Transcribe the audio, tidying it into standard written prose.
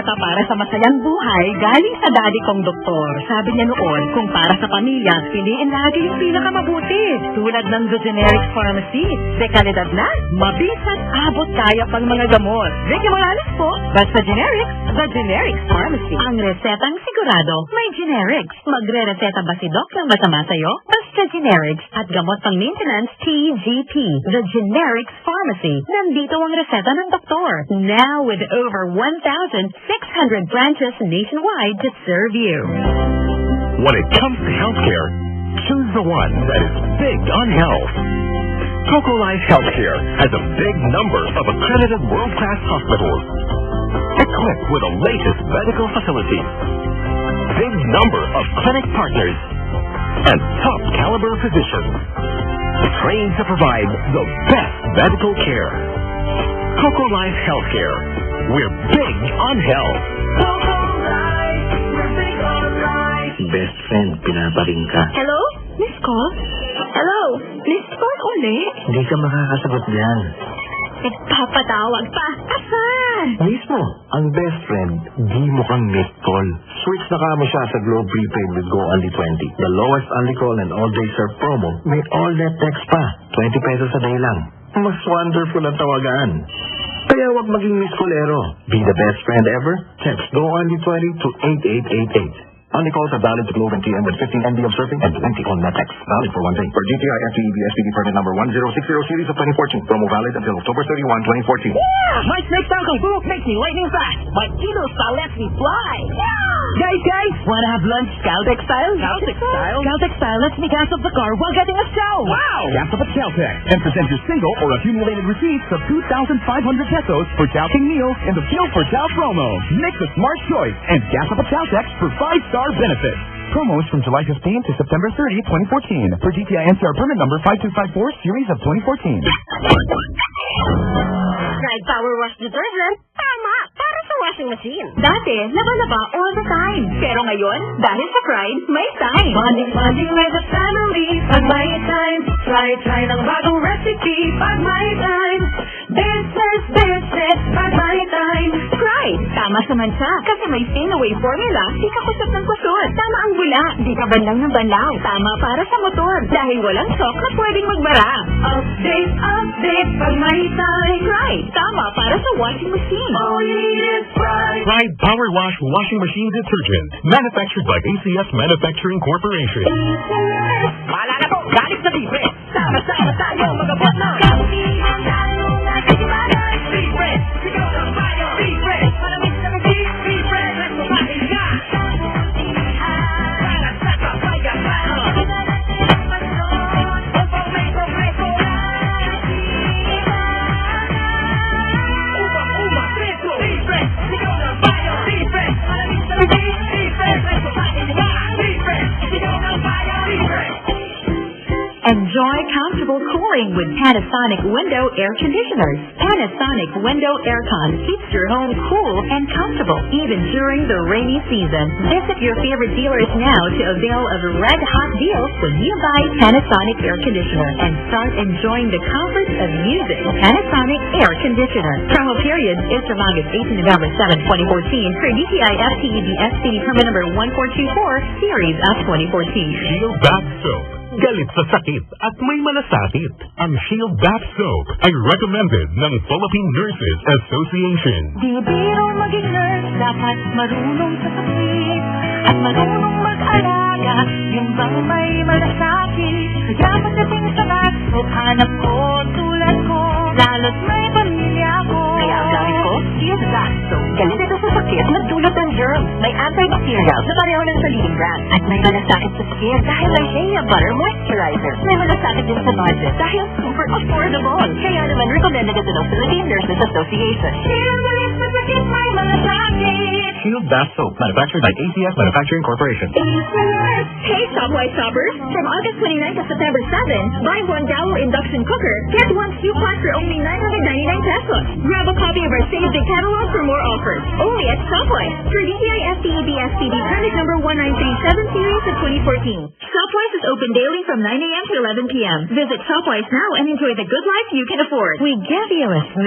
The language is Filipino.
reseta para sa masayang buhay galing sa daddy kong doktor. Sabi niya noon, kung para sa pamilya, piliin lagi yung pinakamabuti. Tulad ng The Generics Pharmacy. Dekalidad na, mabisat, abot kaya pang mga gamot. Ricky Morales po, basta Generics, The Generics Pharmacy. Ang resetang sigurado, may Generics. Magre-reseta ba si Doc ng masama sa'yo? Basta Generics at gamot pang maintenance TGP. The Generics Pharmacy. Nandito ang reseta ng doktor. Now with over 1,600 branches nationwide to serve you. When it comes to healthcare, choose the one that is big on health. Coco Life Healthcare has a big number of accredited world-class hospitals, equipped with the latest medical facilities, big number of clinic partners, and top caliber physicians, trained to provide the best medical care. Coco Life Healthcare. We're big on health. Coco Life, we're big on life. Best friend, pinaparing ka. Hello? Miss Call? Hello? Miss Call uli? Hindi ka makakasagot dyan. Nagpapatawag pa. Asan? Mismo, ang best friend, di mo kang missed call. Switch na kamo siya sa Globe Prepaid with Go Only 20. The lowest only call and all-day surf promo. May all-net text pa. 20 pesos a day lang. Mas wonderful ang tawagan. Kaya wag maging miss callero. Be the best friend ever. Text Go Only 20 to 8888. Only calls are valid to Globe and TM with 15 MB of surfing and 20 on net text. Valid for 1 day. For GTI FTEB SPD permit number 1060 series of 2014. Promo valid until October 31, 2014. Yeah! My snake style kung book makes me lightning fast. My Edo style lets me fly. Yeah! Guys, wanna have lunch Caltech style? Caltech style? Caltech style lets me gas up the car while getting a chow. Wow! Gas up at Caltech and present your single or accumulated receipts of 2,500 pesos for Chowking meals in the Fuel for Chow promo. Make the smart choice and gas up at Caltech for 5-star benefits. Promos from July 15 to September 30, 2014. For GTI NCR permit number 5254 series of 2014. Pride Power Wash Detergent? Tama! Para sa washing machine. Dati, laba-laba all the time. Pero ngayon, dahil sa Pride, may time. Bonding with the family, pag may time. Try ng bagong recipe, pag may time. Business, pag may time. Pride, tama sa mansa. Kasi may stain-away formula, di ka kusot ng kusot. Tama ang bula, di ka banlang ng banlaw. Tama para sa motor, dahil walang shock na pwedeng magbara. Update, pag may time. Pride, tama para sa washing machine. All you need is Pride. Pride Power Wash Washing Machine Detergent. Manufactured by ACS Manufacturing Corporation. Maalala po, galit sa libre. Sama-sama tayo, magabot na. Enjoy comfortable cooling with Panasonic Window Air Conditioners. Panasonic Window Aircon keeps your home cool and comfortable even during the rainy season. Visit your favorite dealers now to avail of red-hot deals when you buy Panasonic Air Conditioner and start enjoying the comfort of using Panasonic Air Conditioner. Promo period is from August 8 to November 7, 2014 for DTI FTEB SPD permit number 1424 series of 2014. Shield Bath Soap. Galit sa sakit at may malasakit. Ang Shield Bath Soap ay recommended ng Philippine Nurses Association. Di biro maging nurse, dapat marunong sa sakit at marunong mag-alaga. Yung bang may malasakit, kaya pagdating sa bath soap, hanap ko tulad ko, lalo't may pamilya ko. Kaya ang gamit ko, Shield Bath Soap. Galit ito sa sakit, nagdulot ng germs. May antibacterial sa pareho ng sa leading brand. At may malasakit sa skin dahil may Shea Butter Moisturizer. May malasakit din sa budget dahil super affordable. Kaya naman recommended ito ng Philippine Nurses Association. Shield galit sa sakit, may malasakit. Shield Bath Soap, manufactured by ACS Manufacturing Corporation. Hey, Shopwise shoppers! From August 29 to September 7, buy one Gallo induction cooker, get one stew pot for only 999 pesos. Grab a copy of our Save Big catalog for more offers. Only at Shopwise. For DTI FTEB SPD permit number 1937 series of 2014. Shopwise is open daily from 9 a.m. to 11 p.m. Visit Shopwise now and enjoy the good life you can afford. We give you a